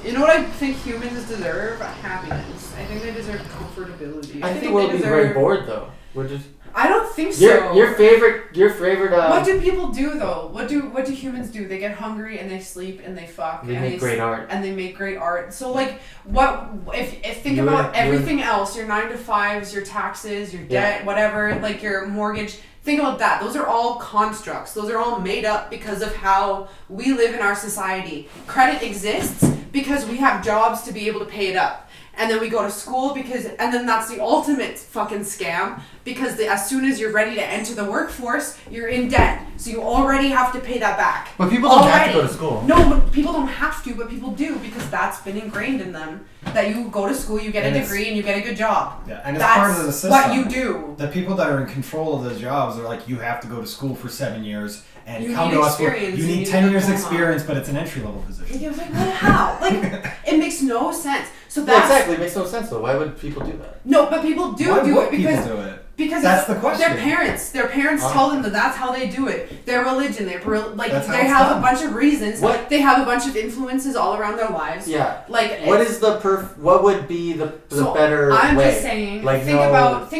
You know what I think humans deserve? Happiness. I think they deserve comfortability. I think we'll be very bored though. We're just. I don't think so. Your favorite. What do people do though? What do humans do? They get hungry and they sleep and they fuck. They make great art. And they make great art. So like, what if think about everything else? Your 9 to 5s, your taxes, your debt, whatever, like your mortgage. Think about that. Those are all constructs. Those are all made up because of how we live in our society. Credit exists because we have jobs to be able to pay it up. And then we go to school and then that's the ultimate fucking scam because as soon as you're ready to enter the workforce, you're in debt. So you already have to pay that back. But people don't have to go to school. No, but people don't have to, but people do because that's been ingrained in them. That you go to school, you get a degree, and you get a good job. Yeah, and it's part of the system. That's what you do. The people that are in control of those jobs are like, you have to go to school for 7 years and you come to us for you need 10 years experience, but it's an entry level position. You're like, well, how? Like, it makes no sense. So that's exactly, it makes no sense though. Why would people do that? No, but people do it because people do it? Because that's the question. Their parents tell them that that's how they do it. Their religion, they have done. a bunch of reasons. What? They have a bunch of influences all around their lives. Yeah. Like what would be the better way? I'm just saying. Like think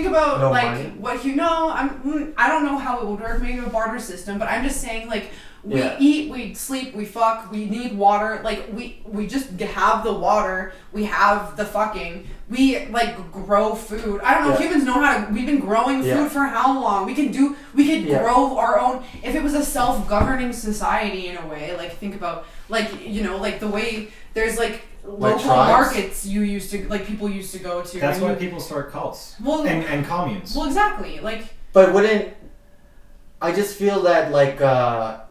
about no like money? what you know. I don't know how it would work. Maybe a barter system, but I'm just saying like. We eat, we sleep, we fuck, we need water, like, we just have the water, we have the fucking, we, like, grow food. I don't know, humans know how to, we've been growing food for how long? We could grow our own, if it was a self-governing society in a way, like, think about, like, you know, like, the way, there's, like local markets people used to go to. That's why people start cults. And communes. Well, exactly, like. But I just feel that, like,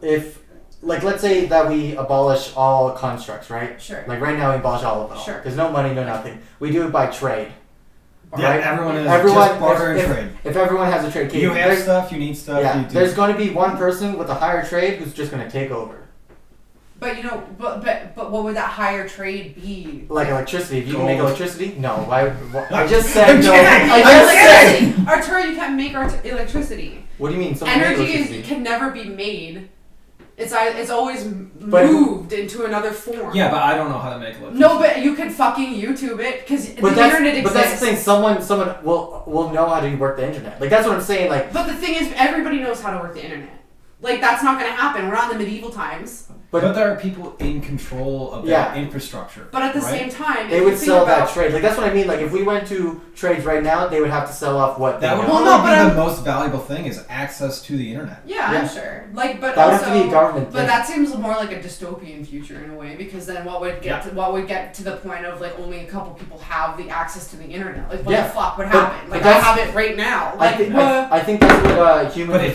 if, like, let's say that we abolish all constructs, right? Sure. Like, right now we abolish all of them. Sure. There's no money, no nothing. We do it by trade. Yeah, right? everyone just barter and trade. If everyone has a trade, you have stuff, you need stuff. Yeah, there's going to be one person with a higher trade who's just going to take over. But you know, but what would that higher trade be? Like electricity. If you can make electricity, no. Why? I just said no. Arturo, you can't make electricity. What do you mean? Energy can never be made. It's always moved into another form. Yeah, but I don't know how to make electricity. No, but you could fucking YouTube it because the internet exists. But that's the thing. Someone will know how to work the internet. Like that's what I'm saying. Like. But the thing is, everybody knows how to work the internet. Like that's not going to happen. We're not in the medieval times. But there are people in control of that infrastructure. But at the same time, they would sell that trade. Like that's what I mean. Like if we went to trades right now, they would have to sell off what. That would probably be the most valuable thing is access to the internet. Yeah, I'm sure. Like, but that also, would have to be a government thing. But that seems more like a dystopian future in a way, because then what would get to the point of like only a couple people have the access to the internet? Like what the fuck would happen? Like I have it right now. Like I think that's what humans. But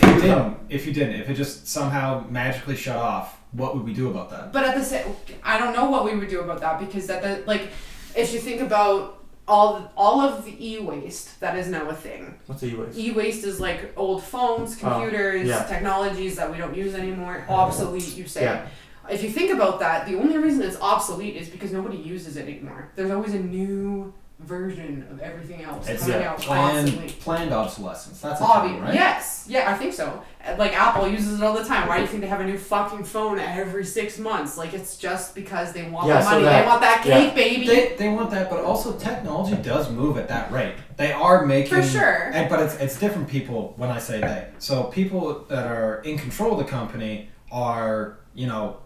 if you didn't, if it just somehow magically shut off. What would we do about that? But at the same, I don't know what we would do about that because if you think about all of the e-waste that is now a thing. What's e-waste? E-waste is like old phones, computers, technologies that we don't use anymore, obsolete. You say. Yeah. If you think about that, the only reason it's obsolete is because nobody uses it anymore. There's always a new version of everything else coming out constantly. Planned obsolescence. That's a term, right? Yes. Yeah, I think so. Like Apple uses it all the time. Why do you think they have a new fucking phone every 6 months? Like it's just because they want the money. They want that cake, baby. They want that, but also technology does move at that rate. They are making for sure. But it's different people when I say they. So people that are in control of the company are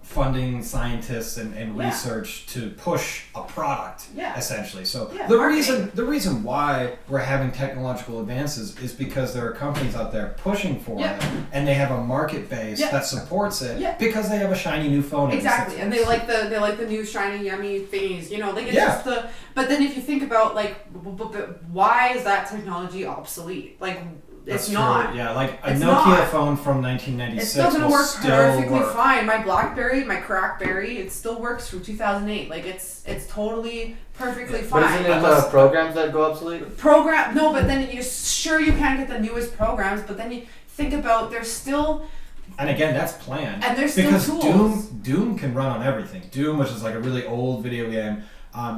funding scientists and research to push a product, essentially. So the reason why we're having technological advances is because there are companies out there pushing for it, and they have a market base that supports it because they have a shiny new phone. Exactly, and they like the new shiny yummy thingies. Like it's just the. But then if you think about why is that technology obsolete? Like. It's not. Yeah, like a Nokia phone from 1996 It's still going to work perfectly fine. My BlackBerry, my Crackberry, it still works from 2008. Like, it's totally perfectly fine. But isn't it the programs that go obsolete? No, but then you can't get the newest programs, but then you think about there's still... And again, that's planned. And there's still tools. Doom can run on everything. Doom, which is like a really old video game,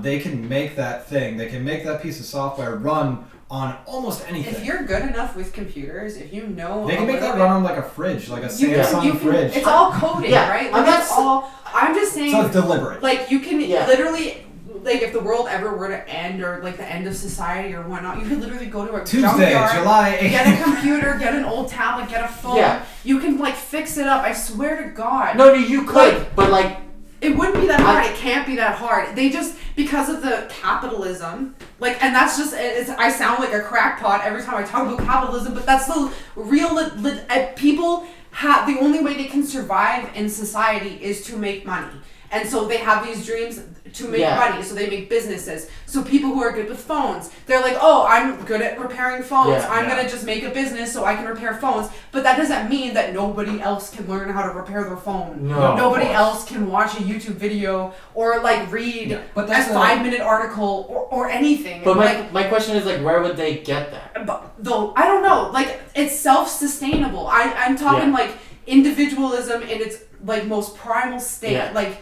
they can make that thing. They can make that piece of software run on almost anything. If you're good enough with computers, if you know, they can make that run on like a fridge, like a Samsung fridge. It's all coding, right? Like I'm just saying. So it's deliberate. Like you can literally, like if the world ever were to end, or like the end of society or whatnot, you could literally go to a junkyard, July 8th. get a computer, get an old tablet, get a phone. Yeah. You can like fix it up. I swear to God. No, you could, but like. It wouldn't be that hard. It can't be that hard. They just, because of the capitalism, like, and that's just, I sound like a crackpot every time I talk about capitalism, but that's the real, people have, the only way they can survive in society is to make money. And so they have these dreams to make money, so they make businesses. So people who are good with phones, they're like, oh, I'm good at repairing phones. I'm going to just make a business so I can repair phones. But that doesn't mean that nobody else can learn how to repair their phone. No, nobody else can watch a YouTube video or like read a 5-minute article or anything. But my question is like, where would they get that? Though I don't know. Like, it's self-sustainable. I'm talking like individualism in its like most primal state. Yeah. Like,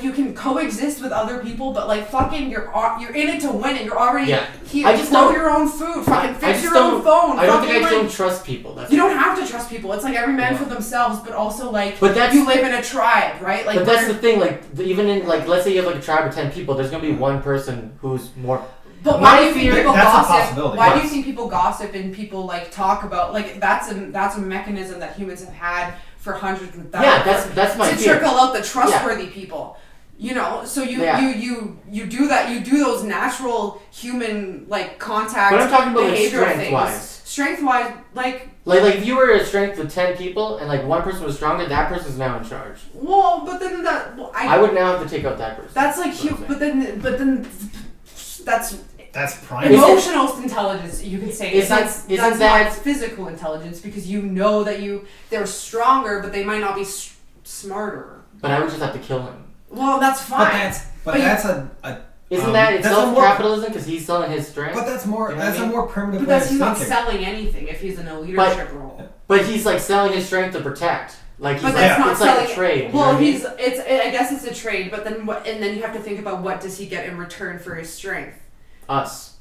you can coexist with other people, but like fucking you're in it to win it. You're already here. I just grow your own food. Fucking fix your own phone. I don't think I don't trust people. You don't have to trust people. It's like every man for themselves, but also like but you live in a tribe, right? Like, but that's the thing. Like even in like let's say you have like a tribe of 10 people, there's gonna be one person who's more. But why do you think people gossip? A possibility. Why do you think people gossip and people like talk about like that's a mechanism that humans have had for hundreds and thousands. Yeah, that's my to fear. trickle out the trustworthy people. You know, so you do that. You do those natural human like contact. But I'm talking about behavior like strength wise. Strength wise, like if you were a strength with 10 people and like one person was stronger, that person's now in charge. Well, but then I would now have to take out that person. That's like but then that's prime. Emotional intelligence, you could say. That's that not physical intelligence, because you know that they're stronger, but they might not be smarter. But I would just have to kill him. Well, that's fine. Isn't that itself capitalism? Because he's selling his strength. But that's more. That's a more primitive way of thinking. But that's not selling anything if he's in a leadership role. But he's like selling his strength to protect. Like he's not it's selling like a trade. Well, I guess it's a trade. But then and then you have to think about what does he get in return for his strength. Us.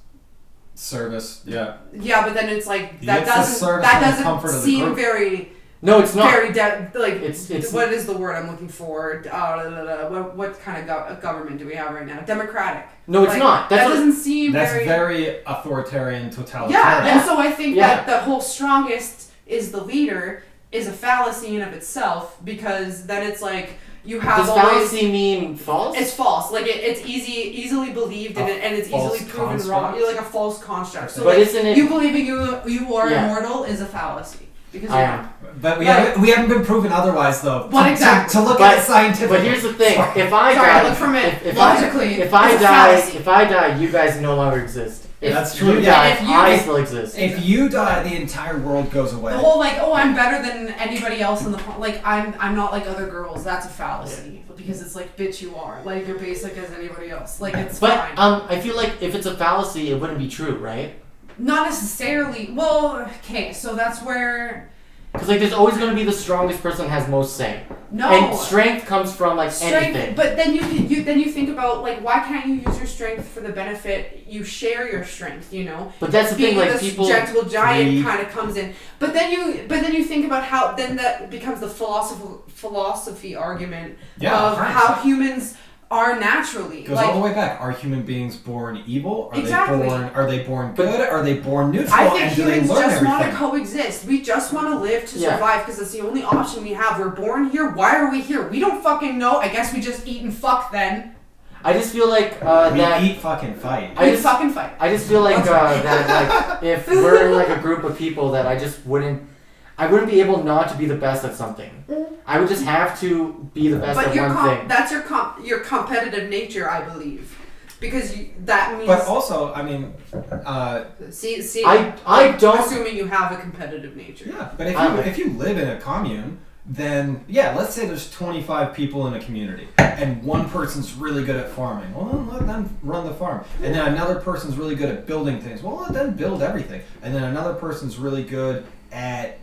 Service, yeah. Yeah, but then it's like that doesn't seem very. No, it's not. Very it's what is the word I'm looking for? What kind of government do we have right now? Democratic. No, it's not. That doesn't seem that's very. That's very authoritarian, totalitarian. Yeah, and so I think that the whole strongest is the leader is a fallacy in of itself, because then it's like. You have Does fallacy mean false? It's false. Like it's easily believed and it's easily proven wrong. You're like a false construct. So but like, isn't it? You believing you are immortal is a fallacy. Because I am. But we haven't been proven otherwise though. What exactly? To look at it scientifically. But here's the thing: if I die, look from it logically. If I die, you guys no longer exist. If that's true. You die, I still exist. If you die, the entire world goes away. The whole like, oh, I'm better than anybody else in the like, I'm not like other girls. That's a fallacy because it's like, bitch, you are like you're basic as anybody else. Like it's fine. I feel like if it's a fallacy, it wouldn't be true, right? Not necessarily. Well, okay, so that's where. Because like, there's always going to be the strongest person that has most say. No. And strength comes from like anything. But then you think about like, why can't you use your strength for the benefit? You share your strength, you know. But that's the thing, like this people. Gentle giant kind of comes in. But then you think about how then that becomes the philosophy argument of how humans are naturally. Goes all the way back. Are human beings born evil? Are they born good? Are they born neutral? I think and do humans they learn just want to everything? coexist. We just want to live to survive because it's the only option we have. We're born here. Why are we here? We don't fucking know. I guess we just eat and fuck then. I just feel like we eat fucking fight. We fucking fight. I just feel like that like if we're in like a group of people that I wouldn't be able not to be the best at something. I would just have to be the best at one thing. That's your competitive nature, I believe, because that means. But also, I mean, see, I don't. Assuming you have a competitive nature. Yeah, but if you live in a commune, then let's say there's 25 people in a community, and one person's really good at farming. Well, let them run the farm, and then another person's really good at building things. Well, let them build everything, and then another person's really good at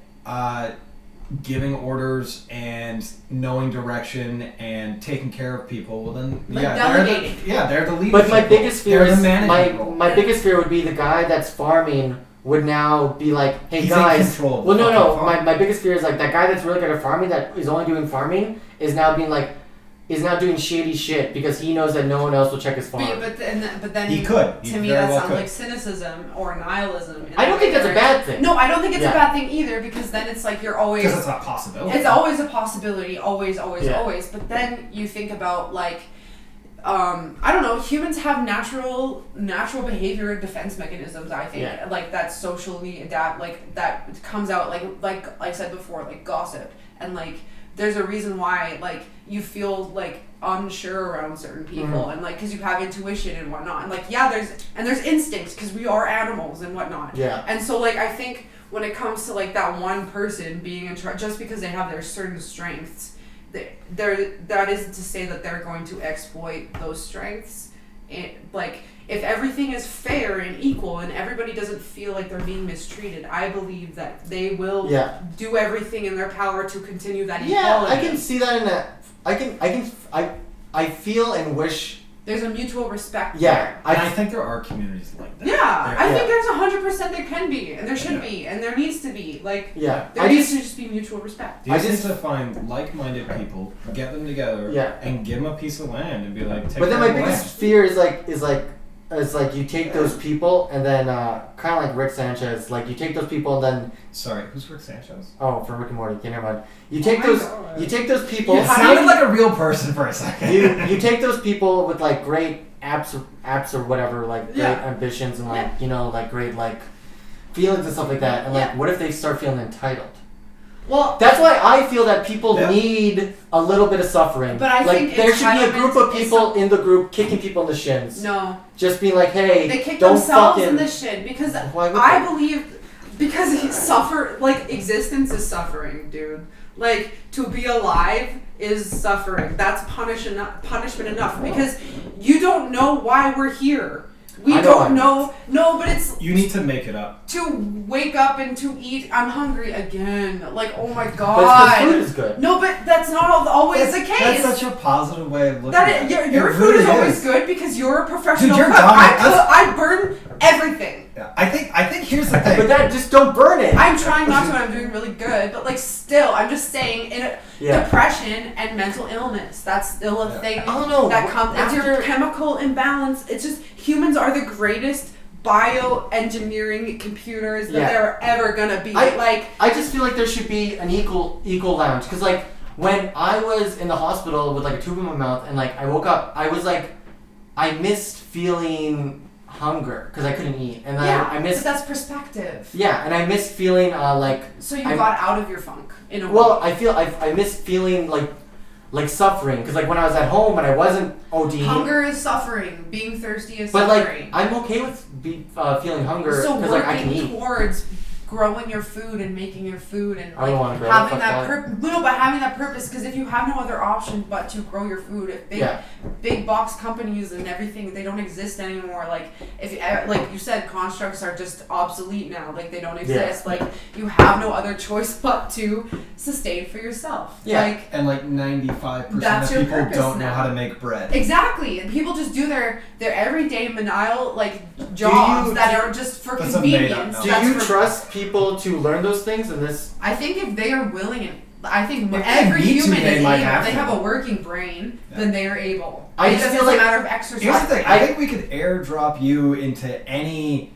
giving orders and knowing direction and taking care of people, well then delegating. They're the leaders. But my biggest fear is my biggest fear would be the guy that's farming would now be like, hey He's guys. in control. Well, no. My biggest fear is like that guy that's really good at farming that is only doing farming is now doing shady shit because he knows that no one else will check his farm. But then he could. To me, that sounds like cynicism or nihilism. I don't think that's a bad thing. No, I don't think it's a bad thing either because then it's like you're always... Because it's a possibility. It's always a possibility, always. But then you think about like... I don't know. Humans have natural behavior defense mechanisms. I think like that socially adapt, like that comes out like I said before, like gossip and like there's a reason why like you feel like unsure around certain people and like because you have intuition and whatnot and like there's instincts because we are animals and whatnot. Yeah. And so like I think when it comes to like that one person being in charge just because they have their certain strengths. That isn't to say that they're going to exploit those strengths. Like, if everything is fair and equal and everybody doesn't feel like they're being mistreated, I believe that they will do everything in their power to continue that equality. Yeah, I can see that in that. I feel and wish. There's a mutual respect. Yeah, I think there are communities like that. Yeah, I think there's 100% there can be, and there should be, and there needs to be. Like, there needs to just be mutual respect. You just need to find like-minded people, get them together, and give them a piece of land and be like, take. But then my biggest fear is like you take those people and then kind of like Rick Sanchez, like you take those people and then. Sorry, who's Rick Sanchez? Oh, from Rick and Morty. Okay, never mind. You take those people. You sounded like a real person for a second. you take those people with like great apps or whatever, like great ambitions and like like great like feelings and stuff like that. And like, what if they start feeling entitled? Well, that's why I feel that people need a little bit of suffering. But I think there should be a group of people in the group kicking people in the shins. No. Just being like, hey, they kick don't themselves fucking... in the shin because I believe because existence is suffering, dude. Like to be alive is suffering. That's punishment enough because you don't know why we're here. We don't know. No, but it's... You need to make it up. To wake up and to eat. I'm hungry again. Like, oh my God. But food is good. No, but that's not always the case. That's such a positive way of looking at it. Your food is always good because you're a professional cook. I burn everything. Yeah, I think here's the thing. But that just don't burn it. I'm trying not to and I'm doing really good. But like still, I'm just saying depression and mental illness. That's still a thing that comes. It's your chemical imbalance. It's just humans are the greatest bioengineering computers that there are ever gonna be. I just feel like there should be an equal lounge because like when I was in the hospital with like a tube in my mouth and like I woke up, I was like I missed feeling hunger because I couldn't eat and I missed. But that's perspective. Yeah, and I missed feeling like. So you got out of your funk in a way. Well, I missed feeling like suffering because like when I was at home and I wasn't ODing. Hunger is suffering. Being thirsty is but suffering. But like I'm okay with feeling hunger because like I can eat. Towards growing your food and making your food and like having that having that purpose because if you have no other option but to grow your food, if big box companies and everything they don't exist anymore, like if like you said constructs are just obsolete now, like they don't exist, like you have no other choice but to sustain for yourself. And like 95% of people don't know how to make bread. Exactly, and people just do their everyday menial like jobs that are just for convenience. Do you trust people to learn those things in this? I think if they are willing, and I think every human is able. They have a working brain, then they are able. I just feel like a matter of exercise. Here's the thing. I think we could airdrop you into any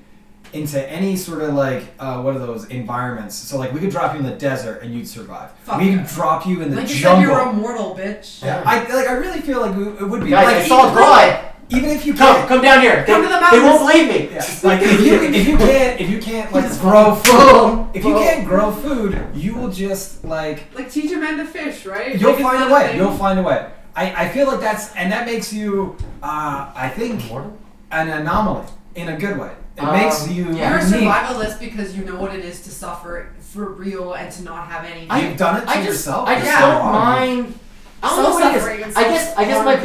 sort of like what are those environments? So like we could drop you in the desert and you'd survive. We could drop you in the jungle. You said you're immortal, bitch. Yeah. I really feel like it would be. Guys, like, I saw God. Even if you come down here. Come to the mountains. They won't believe me. Yeah. Like if you can't like grow food, if you can't grow food, you will just like teach a man to fish, right? You'll find a way. You'll find a way. I feel like that makes you I think an anomaly in a good way. It makes you. You're a survivalist because you know what it is to suffer for real and to not have anything. You've done it to yourself. I just don't mind. I don't know what it is. I guess my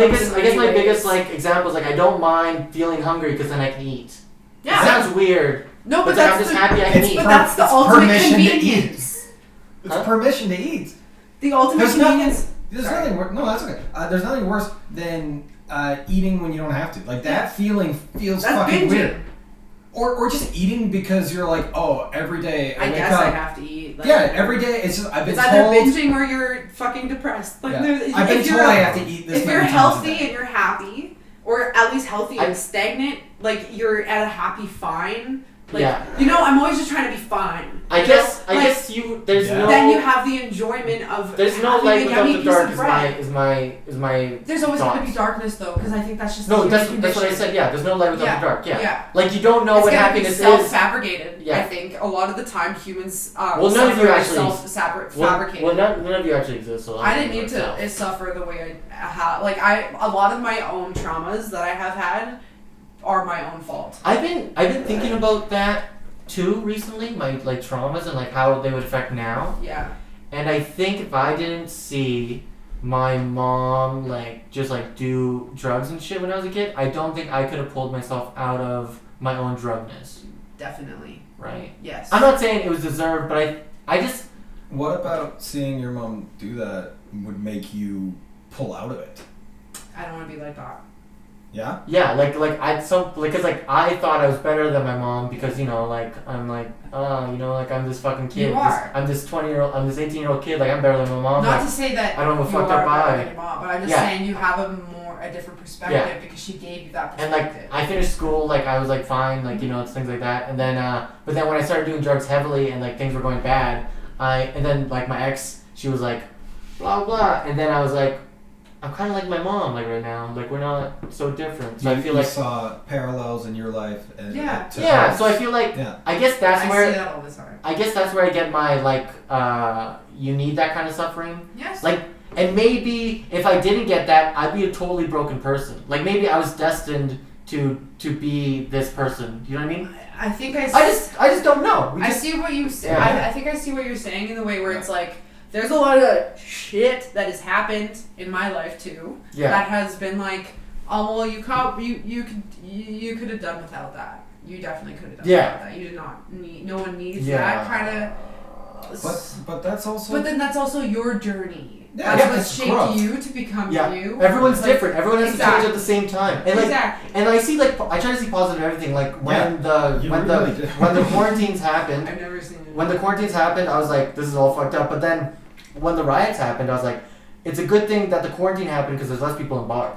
biggest like example is like I don't mind feeling hungry because then I can eat. Yeah. It sounds weird. No, but I'm just happy I can eat. But that's the ultimate convenience. It's permission to eat. The ultimate convenience. There's nothing worse. No, that's okay. There's nothing worse than eating when you don't have to. Like that feeling feels fucking weird. Or just eating because you're like, oh, every day I guess I have to eat. Like, yeah, every day it's just I've been told. It's either binging or you're fucking depressed. Like, I've been told I have to eat this. If you're healthy and you're happy, or at least healthy and stagnant, like you're at a happy fine. Like, I'm always just trying to be fine. I guess there's no. Then you have the enjoyment of. There's no light without the dark. Is my. There's always going to be darkness though, because I think that's just. No, that's what I said. Yeah, there's no light without the dark. Yeah. Like you don't know what happiness is. Self-fabricated. Yeah. I think a lot of the time humans. Well, none of you actually. Self-fabricated. Well, none of you actually exist. So I didn't need to suffer the way I have. Like a lot of my own traumas that I have had are my own fault. I've been thinking about that too recently, my like traumas and like how they would affect now. Yeah. And I think if I didn't see my mom like just like do drugs and shit when I was a kid, I don't think I could have pulled myself out of my own drugness. Definitely. Right? Yes. I'm not saying it was deserved, but I just. What about seeing your mom do that would make you pull out of it? I don't want to be like that. Yeah? Yeah, because I thought I was better than my mom because, like, I'm like, I'm this fucking kid. You are. I'm this 18 year old kid, like, I'm better than my mom. Not to say that I don't have a you fucked up eye. Than your mom, but I'm just saying you have a different perspective because she gave you that perspective. And, like, I finished school, like, I was, like, fine, like, it's things like that. And then, but then when I started doing drugs heavily and, like, things were going bad, and then, like, my ex, she was like, blah, blah. And then I was like, I'm kind of like my mom, like right now. Like we're not so different. So I feel like saw parallels in your life. And So I feel like I guess that's where. I say that all the time. I guess that's where I get my like. You need that kind of suffering. Yes. Like, and maybe if I didn't get that, I'd be a totally broken person. Like maybe I was destined to be this person. You know what I mean? I think I just don't know. I see what you say. I think I see what you're saying in the way where it's like. There's a lot of shit that has happened in my life too. Yeah. That has been like, oh well, you could have done without that. You definitely could have done without that. You did not need. No one needs that kind of. But that's also. But then that's also your journey. Yeah, that's what shaped you to become you. Everyone's different. Everyone has to change at the same time. And like, exactly. And I see like I try to see positive in everything. Like when the quarantines happened. I've never seen it. When the quarantines happened, I was like, this is all fucked up. But then when the riots happened, I was like, it's a good thing that the quarantine happened because there's less people in bars.